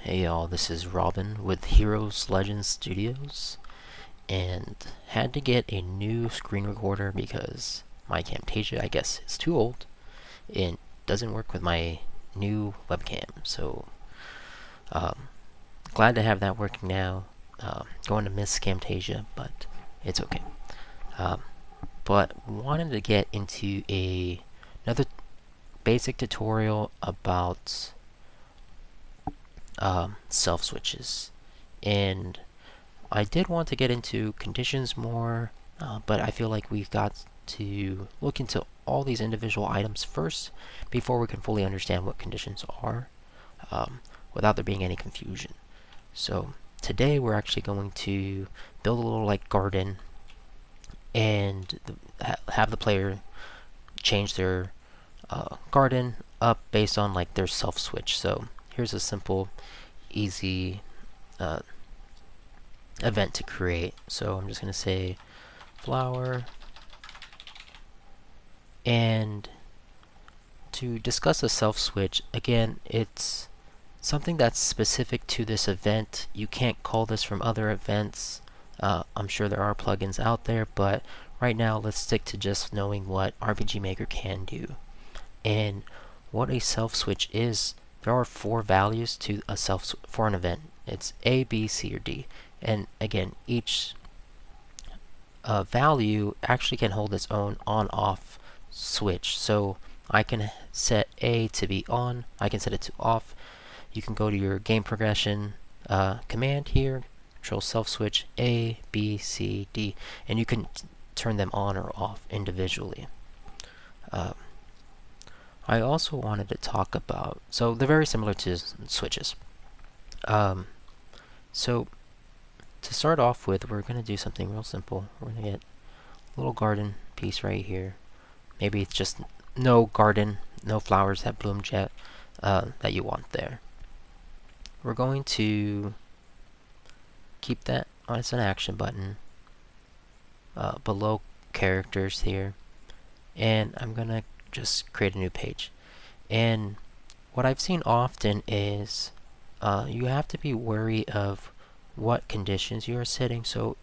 Hey y'all, this is Robin with Heroes Legends Studios, and had to get a new screen recorder because my Camtasia, I guess, is too old and doesn't work with my new webcam. So, um, glad to have that working now. Going to miss Camtasia, but it's okay. Um, but wanted to get into another basic tutorial about self switches, and I did want to get into conditions more, but I feel like we've got to look into all these individual items first before we can fully understand what conditions are, um, without there being any confusion. So today we're actually going to build a little like garden and have the player change their garden up based on like their self switch. So here's a simple, easy uh, event to create. So I'm just going to say flower, and to discuss a self switch, again, it's something that's specific to this event. You can't call this from other events. I'm sure there are plugins out there, but right now let's stick to just knowing what RPG Maker can do. And what a self switch is, there are 4 values to a for an event. It's A, B, C, or D. And again, each value actually can hold its own on-off switch. So I can set A to be on, I can set it to off. You can go to your game progression command here, control self switch A, B, C, D, and you can turn them on or off individually. I also wanted to talk about, so they're very similar to switches. So to start off with, we're going to do something real simple. We're going to get a little garden piece right here. Maybe it's just no garden, no flowers that bloom yet that you want there. We're going to keep that as an action button below characters here, and I'm going to just create a new page. And what I've seen often is you have to be wary of what conditions you are setting. So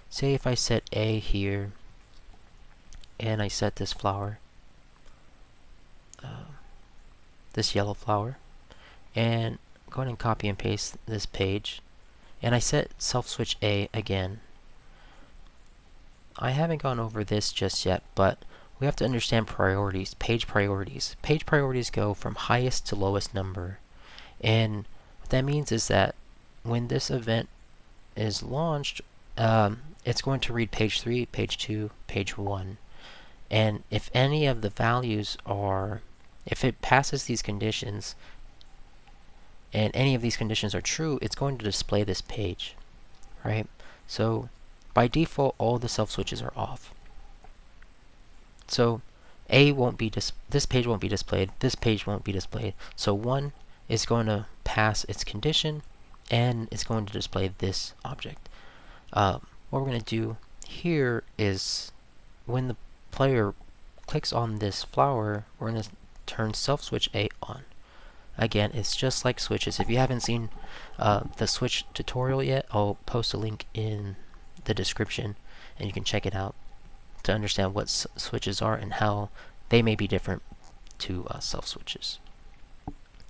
say if I set A here and I set this flower, this yellow flower, and go ahead and copy and paste this page, and I set self switch A again. I haven't gone over this just yet, but we have to understand priorities, page priorities. Page priorities go from highest to lowest number, and what that means is that when this event is launched, it's going to read page 3, page 2, page 1. And if any of the values are, if it passes these conditions, and any of these conditions are true, it's going to display this page, right? So by default, all the self switches are off. So A won't be this page won't be displayed, this page won't be displayed. So 1 is going to pass its condition, and it's going to display this object. What we're going to do here is when the player clicks on this flower, we're going to turn self switch A on. Again, it's just like switches. If you haven't seen the switch tutorial yet, I'll post a link in the description and you can check it out to understand what switches are and how they may be different to self switches.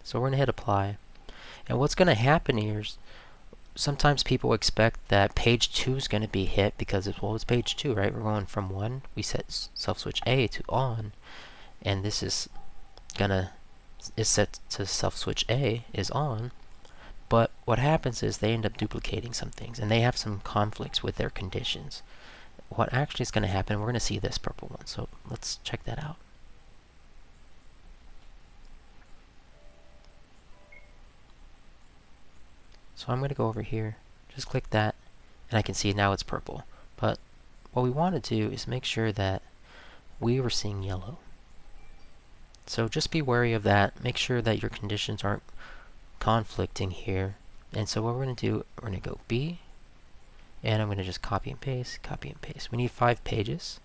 So we're going to hit apply, and what's going to happen here is sometimes people expect that page 2 is going to be hit because it's page 2, right? We're going from 1, we set self switch A to on, and this is set to self switch A is on. But what happens is they end up duplicating some things, and they have some conflicts with their conditions. What actually is going to happen, we're going to see this purple one, so let's check that out. So I'm going to go over here, just click that, and I can see now it's purple. But what we want to do is make sure that we were seeing yellow. So just be wary of that. Make sure that your conditions aren't conflicting here. And so what we're going to do, we're going to go B, and I'm going to just copy and paste, copy and paste. We need 5 pages.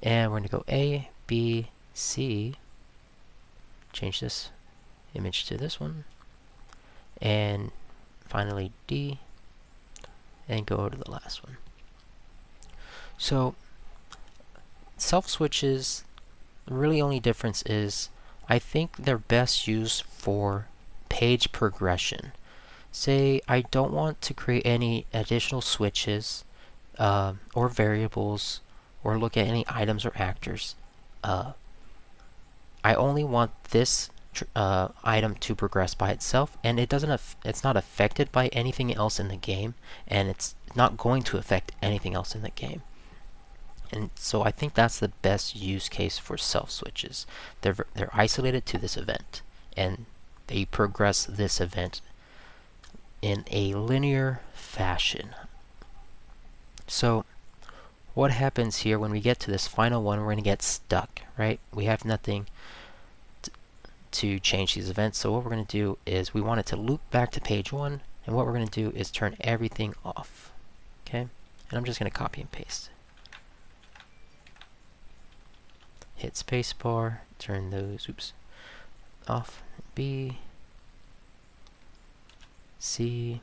And we're going to go A, B, C, change this image to this one, and finally D, and go to the last one. So self switches, the really only difference is I think they're best used for page progression. Say I don't want to create any additional switches or variables or look at any items or actors. I only want this item to progress by itself, and it's not affected by anything else in the game, and it's not going to affect anything else in the game. And so I think that's the best use case for self switches. They're isolated to this event, and they progress this event in a linear fashion. So what happens here when we get to this final one? We're going to get stuck, right? We have nothing to change these events. So what we're going to do is we want it to loop back to page 1, and what we're going to do is turn everything off. Okay? And I'm just going to copy and paste. Hit spacebar, turn those off. B, C,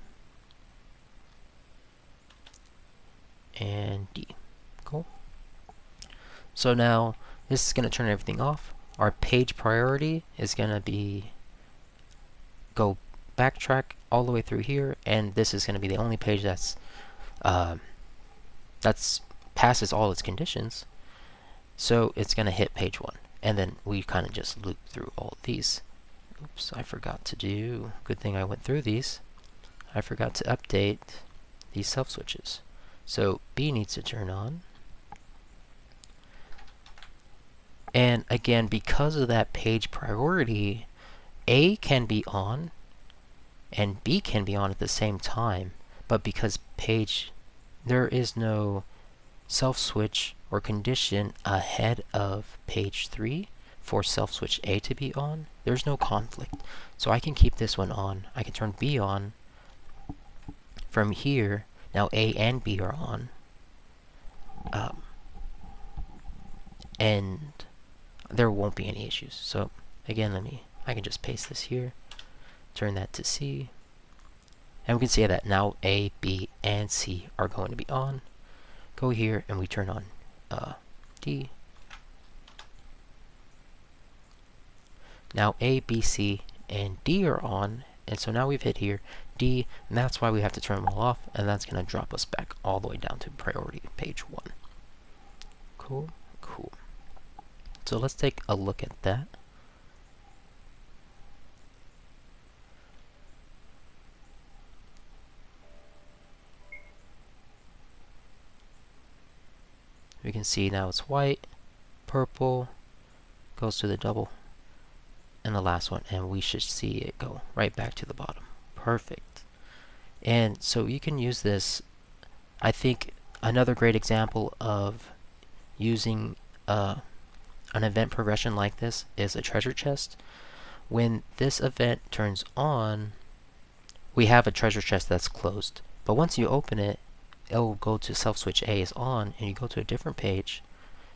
and D. Cool. So now this is going to turn everything off. Our page priority is going to be go backtrack all the way through here, and this is going to be the only page that's passes all its conditions. So it's going to hit page 1, and then we kind of just loop through all of these. Oops, I forgot to do. Good thing I went through these. I forgot to update these self switches. So B needs to turn on. And again, because of that page priority, A can be on and B can be on at the same time. But because there is no self switch or condition ahead of page 3 for self switch A to be on, there's no conflict. So I can keep this one on. I can turn B on. From here, now A and B are on. And there won't be any issues. So again, I can just paste this here, turn that to C, and we can see that now A, B, and C are going to be on. Go here and we turn on D. Now A, B, C, and D are on, and so now we've hit here D, and that's why we have to turn them all off, and that's going to drop us back all the way down to priority page 1. Cool, cool. So let's take a look at that. We can see now it's white, purple, goes to the double, and the last one, and we should see it go right back to the bottom. Perfect. And so you can use this. I think another great example of using an event progression like this is a treasure chest. When this event turns on, we have a treasure chest that's closed. But once you open it, it'll go to self switch A is on, and you go to a different page.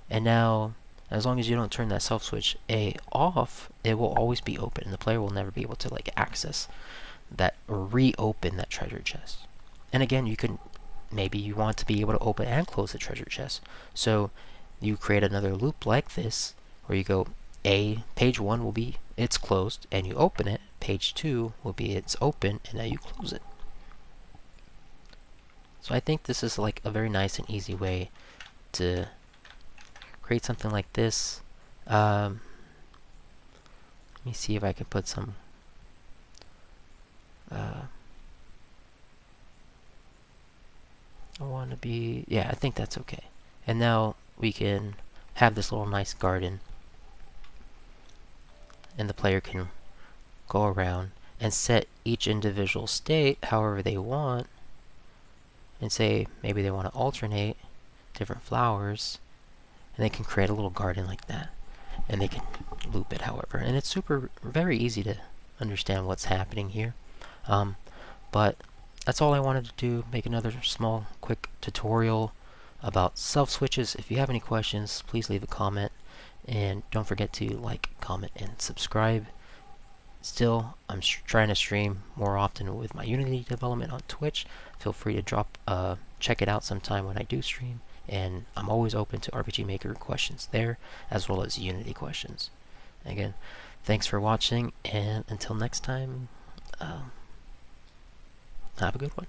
And now, as long as you don't turn that self switch A off, it will always be open, and the player will never be able to access that or reopen that treasure chest. And again, maybe you want to be able to open and close the treasure chest. So you create another loop like this, where you go page 1 will be it's closed, and you open it. Page 2 will be it's open, and now you close it. So I think this is a very nice and easy way to create something like this. Let me see if I can put some I think that's okay. And now we can have this little nice garden, and the player can go around and set each individual state however they want, and say maybe they want to alternate different flowers, and they can create a little garden like that, and they can loop it however, and it's very easy to understand what's happening here. But that's all I wanted to do, make another small quick tutorial about self switches. If you have any questions, please leave a comment, and don't forget to like, comment, and subscribe. Still, I'm trying to stream more often with my Unity development on Twitch. Feel free to check it out sometime when I do stream. And I'm always open to RPG Maker questions there, as well as Unity questions. Again, thanks for watching, and until next time, have a good one.